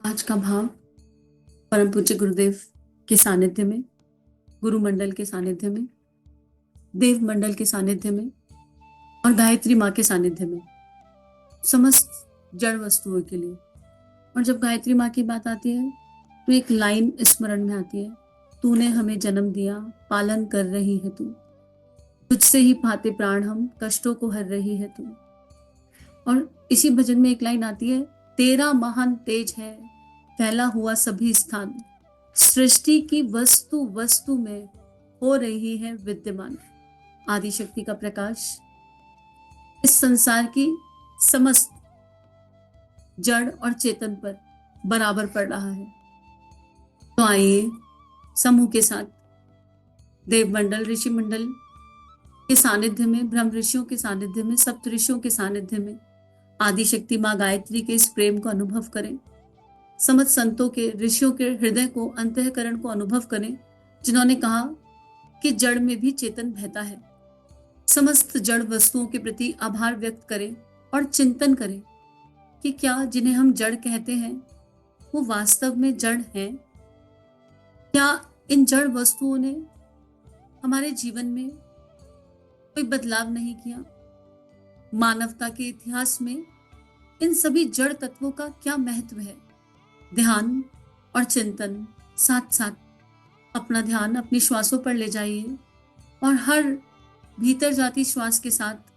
आज का भाव परम पूज्य गुरुदेव के सानिध्य में, गुरु मंडल के सानिध्य में, देव मंडल के सानिध्य में और गायत्री माँ के सानिध्य में, समस्त जड़ वस्तुओं के लिए। और जब गायत्री माँ की बात आती है तो एक लाइन स्मरण में आती है, तूने हमें जन्म दिया, पालन कर रही है तू, तुझसे ही पाते प्राण हम, कष्टों को हर रही है तू। और इसी भजन में एक लाइन आती है, तेरा महान तेज है फैला हुआ सभी स्थान, सृष्टि की वस्तु वस्तु में हो रही है विद्यमान। आदिशक्ति का प्रकाश इस संसार की समस्त जड़ और चेतन पर बराबर पड़ रहा है। तो आइए समूह के साथ देव मंडल, ऋषि मंडल के सानिध्य में, ब्रह्म ऋषियों के सानिध्य में, सप्त ऋषियों के सानिध्य में आदिशक्ति माँ गायत्री के इस प्रेम को अनुभव करें। समस्त संतों के, ऋषियों के हृदय को, अंतःकरण को अनुभव करें, जिन्होंने कहा कि जड़ में भी चेतन बहता है। समस्त जड़ वस्तुओं के प्रति आभार व्यक्त करें और चिंतन करें कि क्या जिन्हें हम जड़ कहते हैं वो वास्तव में जड़ हैं? क्या इन जड़ वस्तुओं ने हमारे जीवन में कोई बदलाव नहीं किया? मानवता के इतिहास में इन सभी जड़ तत्वों का क्या महत्व है? ध्यान और चिंतन साथ साथ अपना ध्यान अपनी श्वासों पर ले जाइए और हर भीतर जाती श्वास के साथ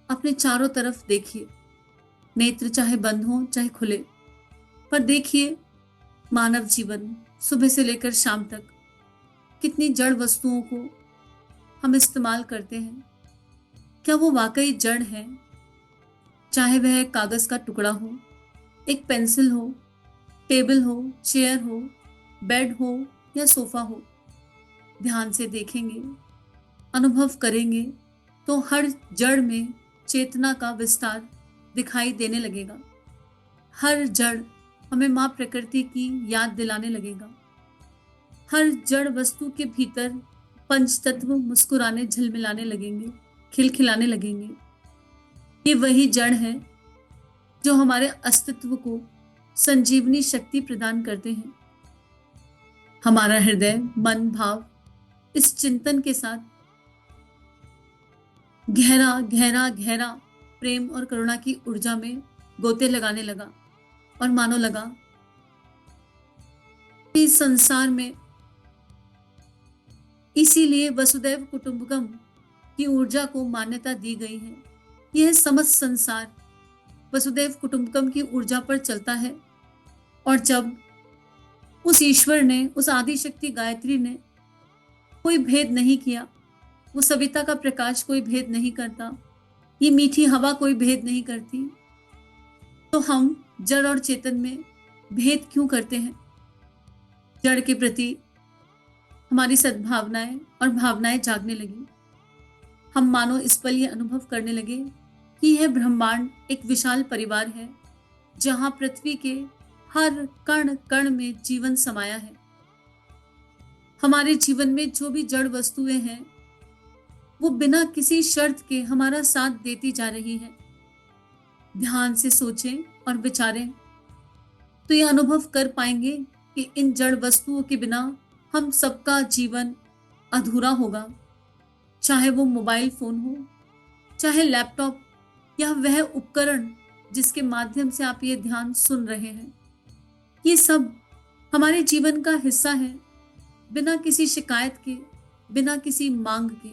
अपने चारों तरफ देखिए। नेत्र चाहे बंद हो चाहे खुले, पर देखिए मानव जीवन सुबह से लेकर शाम तक कितनी जड़ वस्तुओं को हम इस्तेमाल करते हैं। क्या वो वाकई जड़ है? चाहे वह कागज का टुकड़ा हो, एक पेंसिल हो, टेबल हो, चेयर हो, बेड हो या सोफा हो, ध्यान से देखेंगे, अनुभव करेंगे तो हर जड़ में चेतना का विस्तार दिखाई देने लगेगा। हर जड़ हमें माँ प्रकृति की याद दिलाने लगेगा। हर जड़ वस्तु के भीतर पंच तत्व मुस्कुराने, झिलमिलाने लगेंगे, खिलखिलाने लगेंगे। ये वही जड़ है जो हमारे अस्तित्व को संजीवनी शक्ति प्रदान करते हैं। हमारा हृदय, मन, भाव इस चिंतन के साथ गहरा गहरा गहरा प्रेम और करुणा की ऊर्जा में गोते लगाने लगा और मानो लगा इस संसार में इसीलिए वसुदैव कुटुंबकम की ऊर्जा को मान्यता दी गई है। यह समस्त संसार वसुदैव कुटुंबकम की ऊर्जा पर चलता है। और जब उस ईश्वर ने, उस आदिशक्ति गायत्री ने कोई भेद नहीं किया, वो सविता का प्रकाश कोई भेद नहीं करता, ये मीठी हवा कोई भेद नहीं करती, तो हम जड़ और चेतन में भेद क्यों करते हैं? जड़ के प्रति हमारी सद्भावनाएं और भावनाएं जागने लगी। हम मानो इस पल ये अनुभव करने लगे कि यह ब्रह्मांड एक विशाल परिवार है, जहां पृथ्वी के हर कण कण में जीवन समाया है। हमारे जीवन में जो भी जड़ वस्तुएं हैं वो बिना किसी शर्त के हमारा साथ देती जा रही है। ध्यान से सोचें और विचारें तो ये अनुभव कर पाएंगे कि इन जड़ वस्तुओं के बिना हम सबका जीवन अधूरा होगा। चाहे वो मोबाइल फोन हो, चाहे लैपटॉप या वह उपकरण जिसके माध्यम से आप ये ध्यान सुन रहे हैं, ये सब हमारे जीवन का हिस्सा है। बिना किसी शिकायत के, बिना किसी मांग के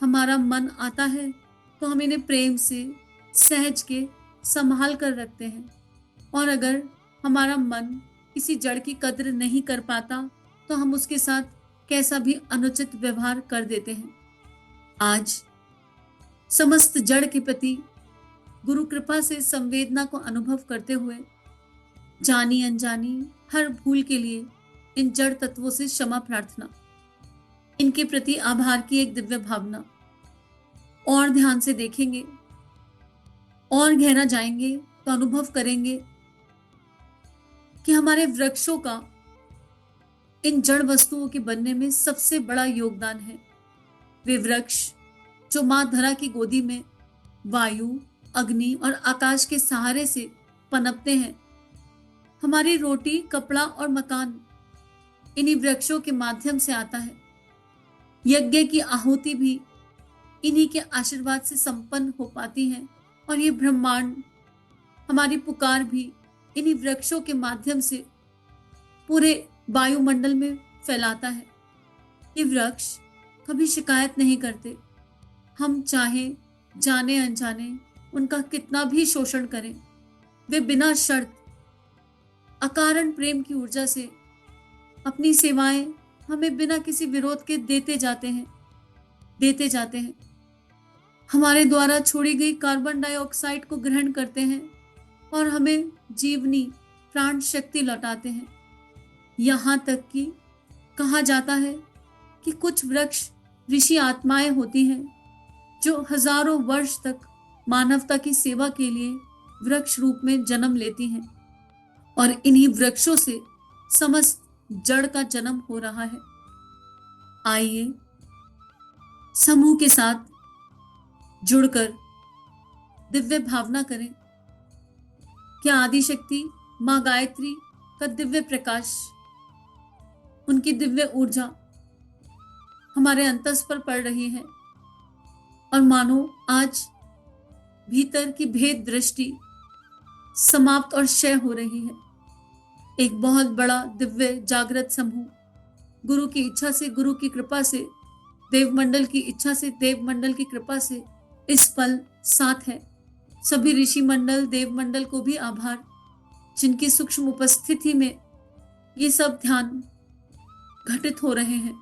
हमारा मन आता है तो हम इन्हें प्रेम से, सहज के संभाल कर रखते हैं। और अगर हमारा मन किसी जड़ की कद्र नहीं कर पाता तो हम उसके साथ कैसा भी अनुचित व्यवहार कर देते हैं। आज समस्त जड़ के प्रति गुरु कृपा से संवेदना को अनुभव करते हुए जानी अनजानी हर भूल के लिए इन जड़ तत्वों से क्षमा प्रार्थना, इनके प्रति आभार की एक दिव्य भावना। और ध्यान से देखेंगे और गहरा जाएंगे तो अनुभव करेंगे कि हमारे वृक्षों का इन जड़ वस्तुओं के बनने में सबसे बड़ा योगदान है। वे वृक्ष जो मां धरा की गोदी में वायु, अग्नि और आकाश के सहारे से पनपते हैं, हमारी रोटी, कपड़ा और मकान इन्हीं वृक्षों के माध्यम से आता है। यज्ञ की आहुति भी इन्हीं के आशीर्वाद से संपन्न हो पाती है। और ये ब्रह्मांड, हमारी पुकार भी इन्हीं वृक्षों के माध्यम से पूरे वायुमंडल में फैलाता है। ये वृक्ष कभी शिकायत नहीं करते। हम चाहे जाने अनजाने उनका कितना भी शोषण करें, वे बिना शर्त अकारण प्रेम की ऊर्जा से अपनी सेवाएं हमें बिना किसी विरोध के देते जाते हैं। हमारे द्वारा छोड़ी गई कार्बन डाइऑक्साइड को ग्रहण करते हैं और हमें जीवनी प्राण शक्ति लौटाते हैं। यहाँ तक कि कहा जाता है कि कुछ वृक्ष ऋषि आत्माएं होती हैं जो हजारों वर्ष तक मानवता की सेवा के लिए वृक्ष रूप में जन्म लेती हैं। और इन्हीं वृक्षों से समस्त जड़ का जन्म हो रहा है। आइए समूह के साथ जुड़कर दिव्य भावना करें कि आदिशक्ति मां गायत्री का दिव्य प्रकाश, उनकी दिव्य ऊर्जा हमारे अंतस पर पड़ रही है और मानो आज भीतर की भेद दृष्टि समाप्त और क्षय हो रही है। एक बहुत बड़ा दिव्य जागृत समूह गुरु की इच्छा से, गुरु की कृपा से, देवमंडल की इच्छा से, देवमंडल की कृपा से इस पल साथ है। सभी ऋषि मंडल, देवमंडल को भी आभार, जिनकी सूक्ष्म उपस्थिति में ये सब ध्यान घटित हो रहे हैं।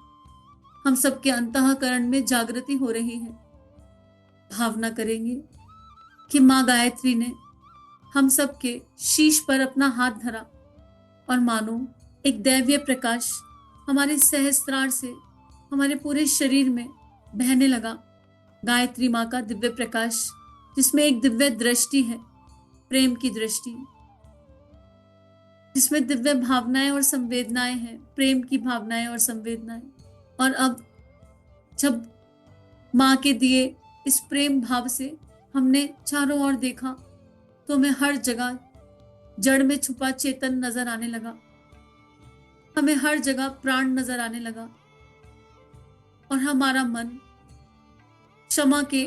हम सबके अंतःकरण में जागृति हो रही है। भावना करेंगे कि मां गायत्री ने हम सबके शीश पर अपना हाथ धरा और मानो एक दैवीय प्रकाश हमारे सहस्त्रार से हमारे पूरे शरीर में बहने लगा। गायत्री माँ का दिव्य प्रकाश, जिसमें एक दिव्य दृष्टि है, प्रेम की दृष्टि, जिसमें दिव्य भावनाएं और संवेदनाएं हैं, प्रेम की भावनाएं और संवेदनाएं। और अब जब माँ के दिए इस प्रेम भाव से हमने चारों ओर देखा तो हमें हर जगह जड़ में छुपा चेतन नजर आने लगा। हमें हर जगह प्राण नजर आने लगा और हमारा मन क्षमा के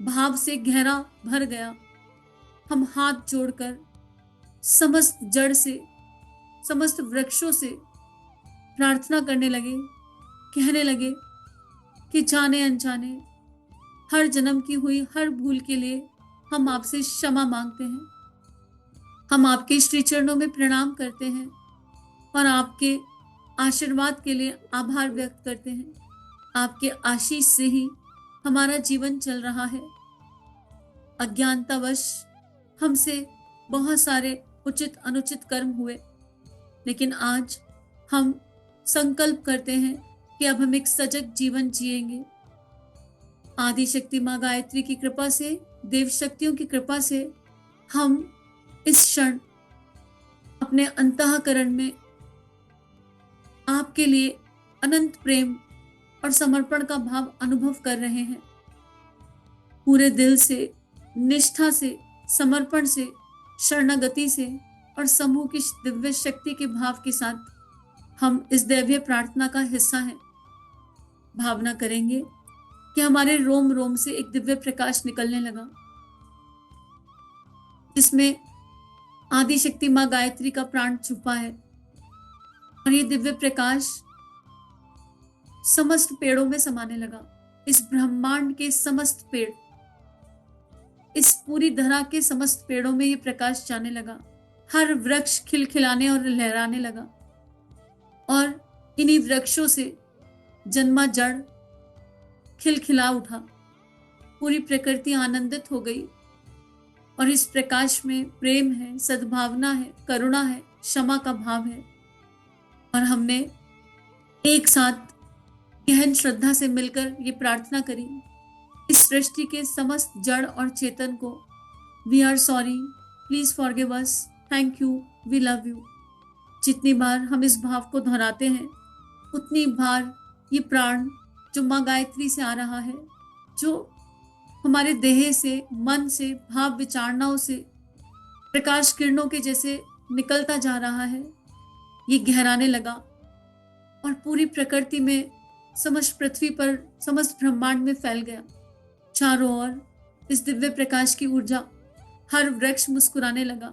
भाव से गहरा भर गया। हम हाथ जोड़कर समस्त जड़ से, समस्त वृक्षों से प्रार्थना करने लगे, कहने लगे कि जाने अनजाने हर जन्म की हुई हर भूल के लिए हम आपसे क्षमा मांगते हैं। हम आपके श्री चरणों में प्रणाम करते हैं और आपके आशीर्वाद के लिए आभार व्यक्त करते हैं। आपके आशीष से ही हमारा जीवन चल रहा है। अज्ञानतावश हमसे बहुत सारे उचित अनुचित कर्म हुए, लेकिन आज हम संकल्प करते हैं कि अब हम एक सजग जीवन जिएंगे। आदिशक्ति माँ गायत्री की कृपा से, देव शक्तियों की कृपा से हम इस क्षण अपने अंतःकरण में आपके लिए अनंत प्रेम और समर्पण का भाव अनुभव कर रहे हैं। पूरे दिल से, निष्ठा से, समर्पण से, शरणागति से और समूह की दिव्य शक्ति के भाव के साथ हम इस दैवीय प्रार्थना का हिस्सा हैं। भावना करेंगे कि हमारे रोम रोम से एक दिव्य प्रकाश निकलने लगा, जिसमें आदिशक्ति माँ गायत्री का प्राण छुपा है। और ये दिव्य प्रकाश समस्त पेड़ों में समाने लगा। इस ब्रह्मांड के समस्त पेड़, इस पूरी धरा के समस्त पेड़ों में ये प्रकाश जाने लगा। हर वृक्ष खिलखिलाने और लहराने लगा और इन्हीं वृक्षों से जन्मा जड़ खिलखिला उठा। पूरी प्रकृति आनंदित हो गई और इस प्रकाश में प्रेम है, सद्भावना है, करुणा है, क्षमा का भाव है। और हमने एक साथ गहन श्रद्धा से मिलकर ये प्रार्थना करी, इस सृष्टि के समस्त जड़ और चेतन को, we are sorry, please forgive us, thank you, we love you. जितनी बार हम इस भाव को दोहराते हैं, उतनी बार ये प्राण जो माँ गायत्री से आ रहा है, जो हमारे देह से, मन से, भाव विचारणाओं से प्रकाश किरणों के जैसे निकलता जा रहा है, ये गहराने लगा और पूरी प्रकृति में, समस्त पृथ्वी पर, समस्त ब्रह्मांड में फैल गया। चारों ओर इस दिव्य प्रकाश की ऊर्जा, हर वृक्ष मुस्कुराने लगा,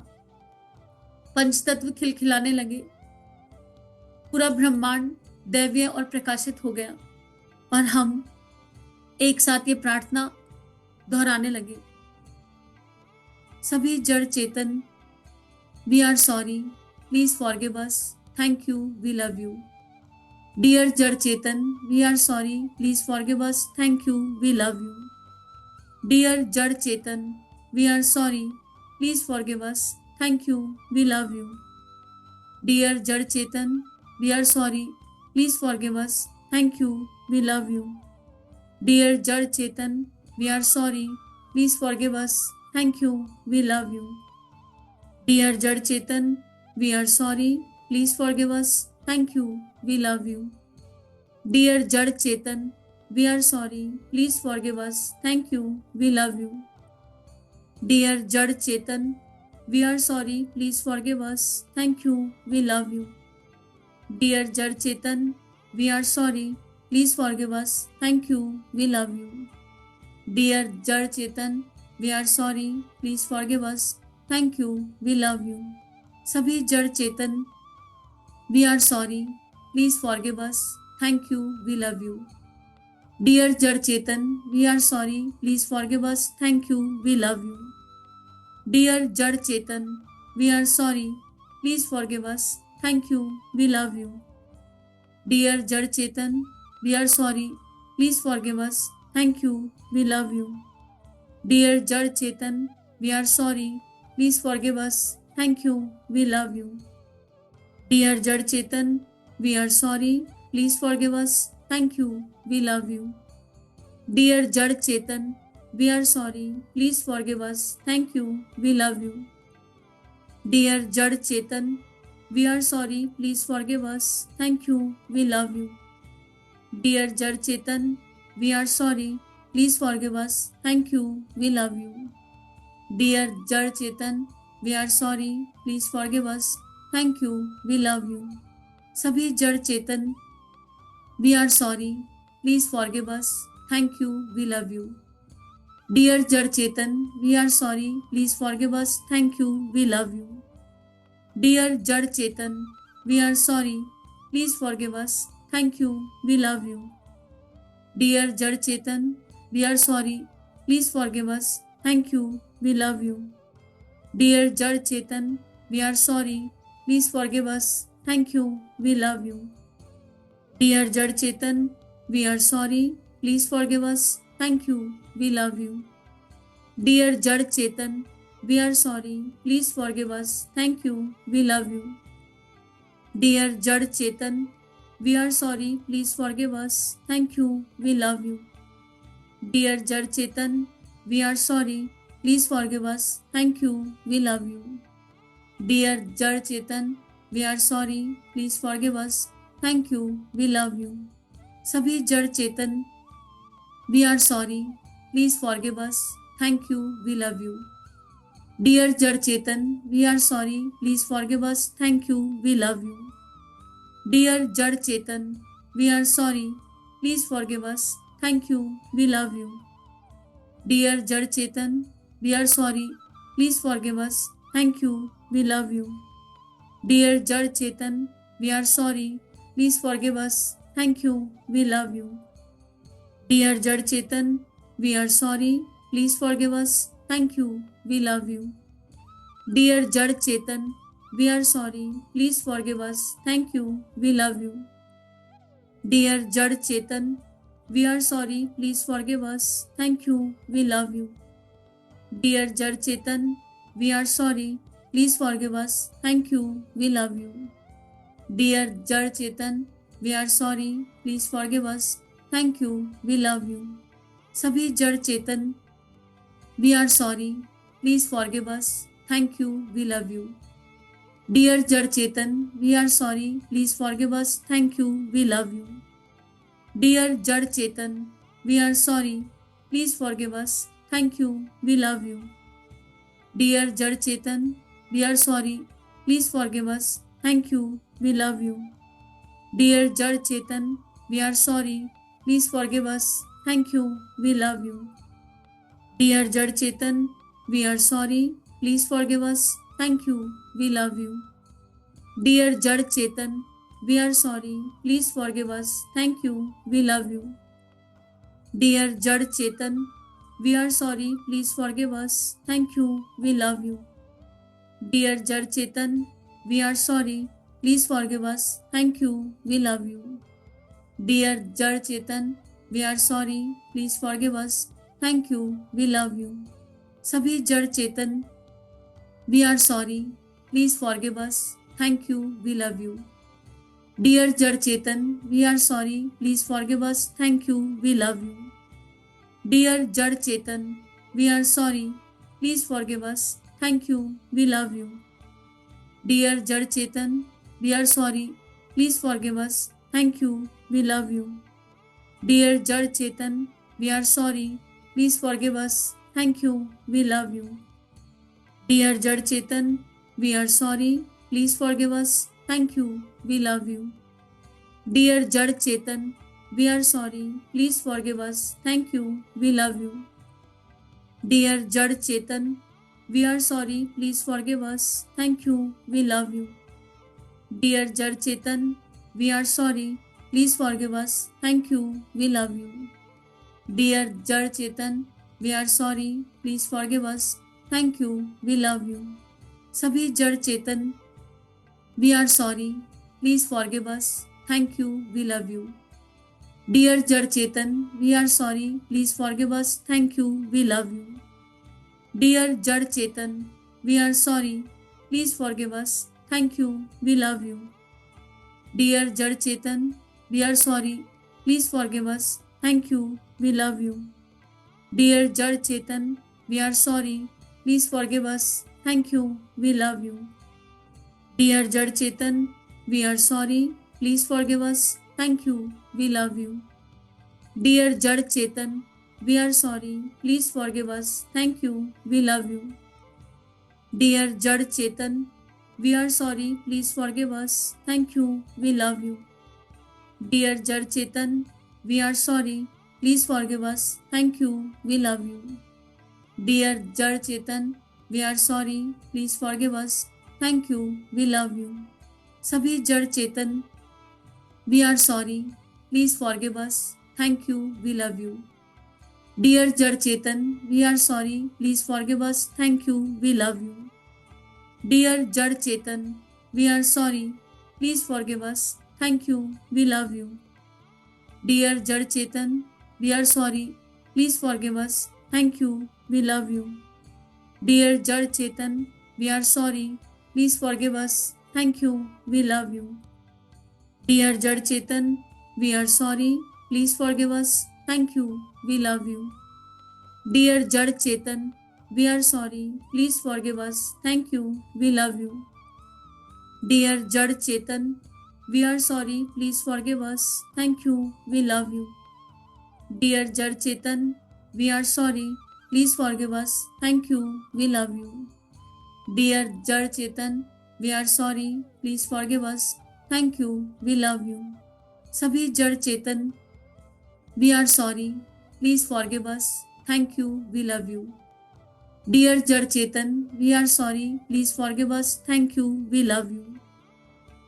पंचतत्व खिलखिलाने लगे, पूरा ब्रह्मांड दैवीय और प्रकाशित हो गया और हम एक साथ ये प्रार्थना दोहराने लगे। सभी जड़ चेतन, we are sorry, please forgive us, thank you, we love you. Dear जड़ चेतन, we are sorry, please forgive us, thank you, we love you. Dear जड़ चेतन, we are sorry, please forgive us, thank you, we love you. Dear जड़ चेतन, we are sorry, please forgive us, thank you, we love you. Dear जड़ चेतन, we are sorry, please forgive us, thank you, we love you. Dear जड़ चेतन, we are sorry, please forgive us, thank you, we love you. Dear जड़ चेतन, we are sorry, please forgive us, thank you, we love you. Dear जड़ चेतन, we are sorry, please forgive us, thank you, we love you. Dear जड़ चेतन, we are sorry, please forgive us, thank you, we love you. Dear जड़ चेतन, we are sorry, please forgive us, thank you, we love you. सभी जड़ चेतन, we are sorry, please forgive us, thank you, we love you. Dear जड़ चेतन, we are sorry, please forgive us, thank you, we love you. Dear जड़ चेतन, we are sorry, please forgive us, thank you, we love you. Dear जड़ चेतन, we are sorry, please forgive us, thank you, we love you. Dear जड़ चेतन, we are sorry, please forgive us, thank you, we love you. Dear जड़ चेतन, we are sorry, please forgive us, thank you, we love you. Dear जड़ चेतन, we are sorry, please forgive us, thank you, we love you. Dear जड़ चेतन, we are sorry, please forgive us, thank you, we love you. Dear जड़ चेतन, we are sorry, please forgive us, thank you, we love you. Dear जड़ चेतन, we are sorry, please forgive us, thank you, we love you. सभी जड़ चेतन, we are sorry, please forgive us, thank you, we love you. Dear जड़ चेतन, we are sorry, please forgive us, thank you, we love you. Dear जड़ चेतन, we are sorry, please forgive us, thank you, we love you. Dear जड़ चेतन, we are sorry, please forgive us, thank you, we love you. Dear जड़ चेतन, we are sorry, please forgive us, thank you, we love you. Dear जड़ चेतन, we are sorry, please forgive us, thank you, we love you. Dear जड़ चेतन, we are sorry, please forgive us, thank you, we love you. Dear जड़ चेतन, we are sorry, please forgive us, thank you, we love you. Dear जड़ चेतन, we are sorry, please forgive us, thank you, we love you. Dear जड़ चेतन, we are sorry, please forgive us, thank you, we love you. सभी जड़ चेतन, we are sorry, please forgive us, thank you, we love you. Dear जड़ चेतन, we are sorry, please forgive us, thank you, we love you. Dear जड़ चेतन, we are sorry, please forgive us, thank you, we love you. Dear जड़ चेतन, we are sorry, please forgive us, thank you, we love you. Dear जड़ चेतन, we are sorry, please forgive us, thank you, we love you. Dear जड़ चेतन, we are sorry, please forgive us, thank you, we love you. Dear जड़ चेतन, we are sorry, please forgive us, thank you, we love you. Dear जड़ चेतन, we are sorry, please forgive us, thank you, we love you. Dear जड़ चेतन, we are sorry, please forgive us, thank you, we love you. Dear जड़ चेतन, we are sorry, please forgive us, thank you, we love you. सभी जड़ चेतन, we are sorry, please forgive us, thank you, we love you. Dear जड़ चेतन, we are sorry, please forgive us, thank you, we love you. Dear जड़ चेतन, we are sorry, please forgive us, thank you, we love you. Dear जड़ चेतन, we are sorry, please forgive us. Thank you, we love you. Dear Jad Chetan, we are sorry, please forgive us. Thank you, we love you. Dear Jad Chetan, we are sorry, please forgive us. Thank you, we love you. Dear Jad Chetan, we are sorry, please forgive us. Thank you, we love you. Dear Jad Chetan, we are sorry, please forgive us. Thank you, we love you. Dear Jad Chetan, we are sorry, please forgive us. Thank you, we love you. Dear Jad Chetan, we are sorry, please forgive us. Thank you, we love you. सभी जड़ चेतन, we are sorry, please forgive us. Thank you, we love you. Dear Jad Chetan, we are sorry, please forgive us. Thank you, we love you. Dear Jad Chetan, we are sorry, please forgive us. Thank you, we love you. Dear Jad Chetan, we are sorry, please forgive us. Thank you, we love you. Dear Jad Chetan, we are sorry, please forgive us. Thank you, we love you. Dear Jad Chetan, we are sorry, please forgive us. Thank you, we love you. Dear Jad Chetan, we are sorry, please forgive us. Thank you, we love you. Dear Jad Chetan, we are sorry, please forgive us. Thank you, we love you. Dear Jad Chetan, we are sorry, please forgive us. Thank you, we love you. Dear Jad Chetan, we are sorry, please forgive us. Thank you, we love you. सभी जड़ चेतन, we are sorry, please forgive us. Thank you, we love you. Dear Jad Chetan, we are sorry, please forgive us. Thank you, we love you. Dear Jad Chetan, we are sorry, please forgive us. Thank you, we love you. Dear Jad Chetan, we are sorry, please forgive us. Thank you, we love you. Dear Jad Chetan, we are sorry, please forgive us. Thank you, we love you. Dear Jad Chetan, we are sorry, please forgive us. Thank you, we love you. Dear Jad Chetan, we are sorry, please forgive us. Thank you, we love you. Dear Jad Chetan, we are sorry, please forgive us. Thank you, we love you. Dear Jad Chetan, we are sorry, please forgive us. Thank you, we love you. Dear Jad Chetan, we are sorry, please forgive us. Thank you, we love you. सभी जड़ चेतन, we are sorry, please forgive us. Thank you, we love you. Dear Jad Chetan, we are sorry, please forgive us. Thank you, we love you. Dear Jad Chetan, we are sorry, please forgive us. Thank you, we love you. Dear Jad Chetan, we are sorry, please forgive us. Thank you, we love you. Dear Jad Chetan, we are sorry, please forgive us. Thank you, we love you. Dear Jad Chetan, we are sorry, please forgive us. Thank you, we love you. Dear Jad Chetan, we are sorry, please forgive us. Thank you, we love you. Dear Jad Chetan, we are sorry, please forgive us. Thank you, we love you. Dear Jad Chetan, we are sorry, please forgive us. Thank you, we love you. Dear Jad Chetan, we are sorry, please forgive us. Thank you, we love you. सभी जड़ चेतन, we are sorry, please forgive us. Thank you, we love you. Dear Jad Chetan, we are sorry, please forgive us. Thank you, we love you.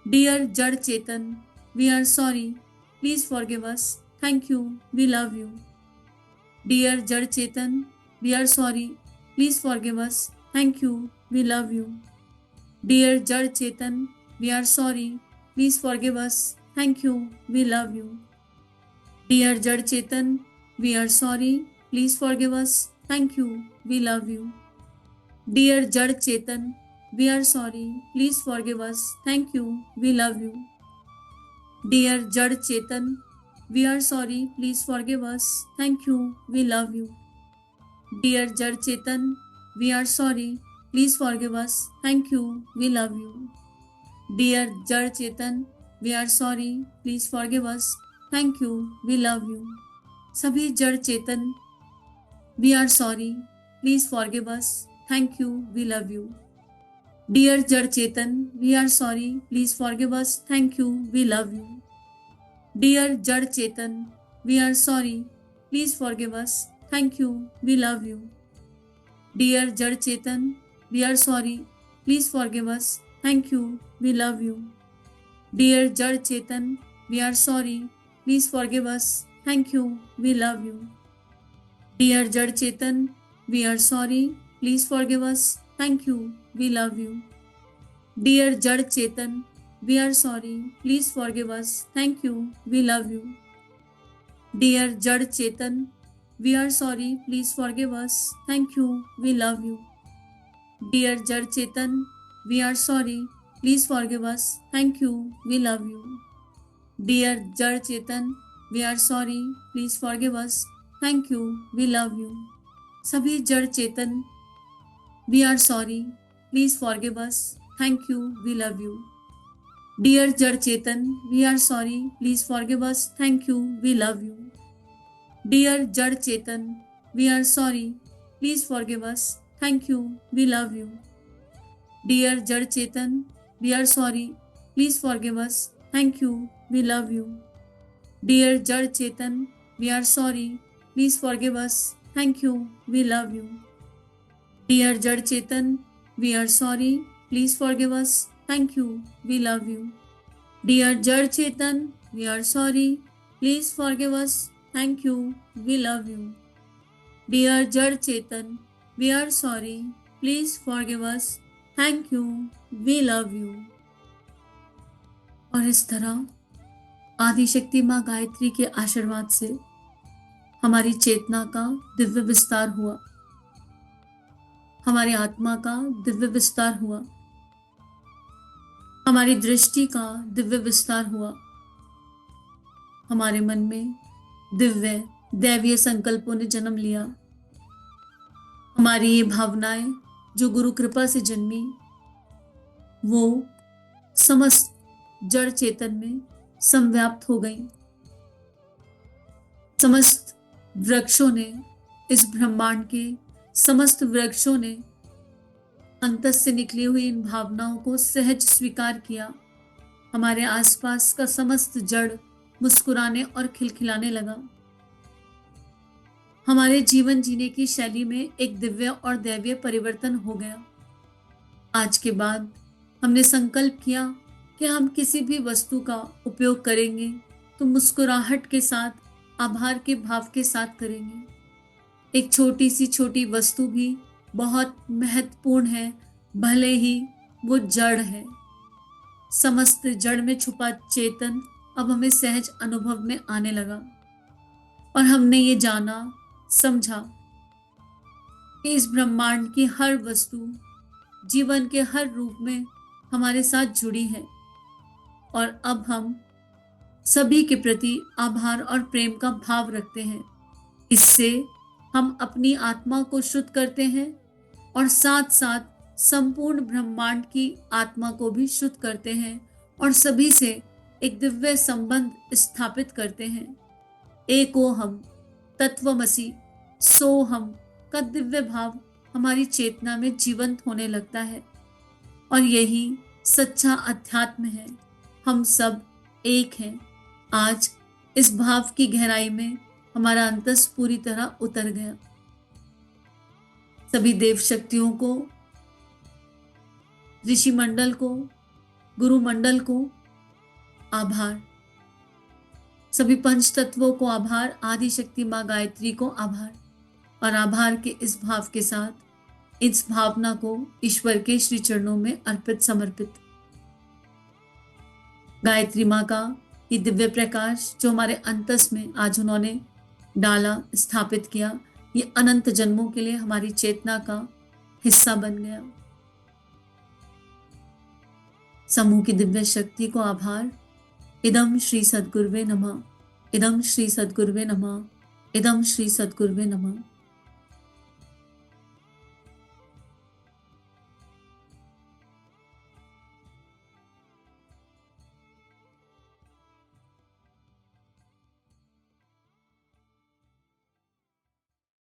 Dear Jad Chetan, we are sorry, please forgive us. Thank you, we love you. Dear Jad Chetan, we are sorry, please forgive us. Thank you, we love you. Dear Jad Chetan, we are sorry, please forgive us. Thank you, we love you. Dear Jad Chetan, we are sorry, please forgive us. Thank you, we love you. Dear Jad Chetan, we are sorry, please forgive us. Thank you, we love you. Dear Jad Chetan, we are sorry, please forgive us. Thank you, we love you. Dear Jad Chetan, we are sorry, please forgive us. Thank you, we love you. Dear Jad Chetan, we are sorry, please forgive us. Thank you, we love you. सभी जड़ चेतन, we are sorry, please forgive us. Thank you, we love you. Dear Jad Chetan, we are sorry. Please forgive us. Thank you. We love you. Dear Jad Chetan, we are sorry. Please forgive us. Thank you. We love you. Dear Jad Chetan, we are sorry. Please forgive us. Thank you. We love you. Dear Jad Chetan, we are sorry. Please forgive us. Thank you. We love you. Dear Jad Chetan, we are sorry. Please forgive us. Thank you. We love you. Dear Jad Chetan, we are sorry. Please forgive us. Thank you. We love you. Dear Jad Chetan, we are sorry. Please forgive us. Thank you. We love you. Dear Jad Chetan, we are sorry. Please forgive us. Thank you. We love you. Dear Jad Chetan, we are sorry. Please forgive us. Thank you. We love you. सभी जड़ चेतन, we are sorry. Please forgive us. Thank you. We love you. Dear Jad Chetan, we are sorry. Please forgive us. Thank you. We love you. Dear Jad Chetan, we are sorry. Please forgive us. Thank you. We love you. Dear Jad Chetan, we are sorry. Please forgive us. Thank you. We love you. Dear Jad Chetan, we are sorry. Please forgive us. Thank you. We love you. Dear Jad Chetan, we are sorry. Please forgive us. Thank you. We love you. Dear Jad Chetan, we are sorry. Please forgive us. Thank you. We love you. Dear Jad Chetan, we are sorry. Please forgive us. Thank you. We love you. और इस तरह आदिशक्ति माँ गायत्री के आशीर्वाद से हमारी चेतना का दिव्य विस्तार हुआ, हमारी आत्मा का दिव्य विस्तार हुआ, हमारी दृष्टि का दिव्य विस्तार हुआ, हमारे मन में दिव्य दैवीय संकल्पों ने जन्म लिया। हमारी ये भावनाएं जो गुरु कृपा से जन्मी वो समस्त जड़ चेतन में संव्याप्त हो गई। समस्त वृक्षों ने, इस ब्रह्मांड के समस्त वृक्षों ने अंतस से निकली हुई इन भावनाओं को सहज स्वीकार किया। हमारे आसपास का समस्त जड़ मुस्कुराने और खिलखिलाने लगा। हमारे जीवन जीने की शैली में एक दिव्य और दैवीय परिवर्तन हो गया। आज के बाद हमने संकल्प किया कि हम किसी भी वस्तु का उपयोग करेंगे तो मुस्कुराहट के साथ, आभार के भाव के साथ करेंगे। एक छोटी सी छोटी वस्तु भी बहुत महत्वपूर्ण है, भले ही वो जड़ है। समस्त जड़ में छुपा चेतन अब हमें सहज अनुभव में आने लगा और हमने ये जाना, समझा कि इस ब्रह्मांड की हर वस्तु जीवन के हर रूप में हमारे साथ जुड़ी है और अब हम सभी के प्रति आभार और प्रेम का भाव रखते हैं। इससे हम अपनी आत्मा को शुद्ध करते हैं और साथ साथ संपूर्ण ब्रह्मांड की आत्मा को भी शुद्ध करते हैं और सभी से एक दिव्य संबंध स्थापित करते हैं। एको हम तत्वमसि सोहम का दिव्य भाव हमारी चेतना में जीवंत होने लगता है और यही सच्चा अध्यात्म है। हम सब एक हैं। आज इस भाव की गहराई में हमारा अंतस पूरी तरह उतर गया। सभी देव शक्तियों को, ऋषि मंडल को, गुरु मंडल को आभार, सभी पंच तत्वों को आभार, आदि शक्ति माँ गायत्री को आभार और आभार के इस भाव के साथ इस भावना को ईश्वर के श्री चरणों में अर्पित समर्पित। गायत्री माँ का ये दिव्य प्रकाश जो हमारे अंतस में आज उन्होंने डाला, स्थापित किया, ये अनंत जन्मों के लिए हमारी चेतना का हिस्सा बन गया। समूह की दिव्य शक्ति को आभार। इदम श्री सद्गुरुवे नमः, इदम श्री सद्गुरुवे नमः, इदम श्री सद्गुरुवे नमः।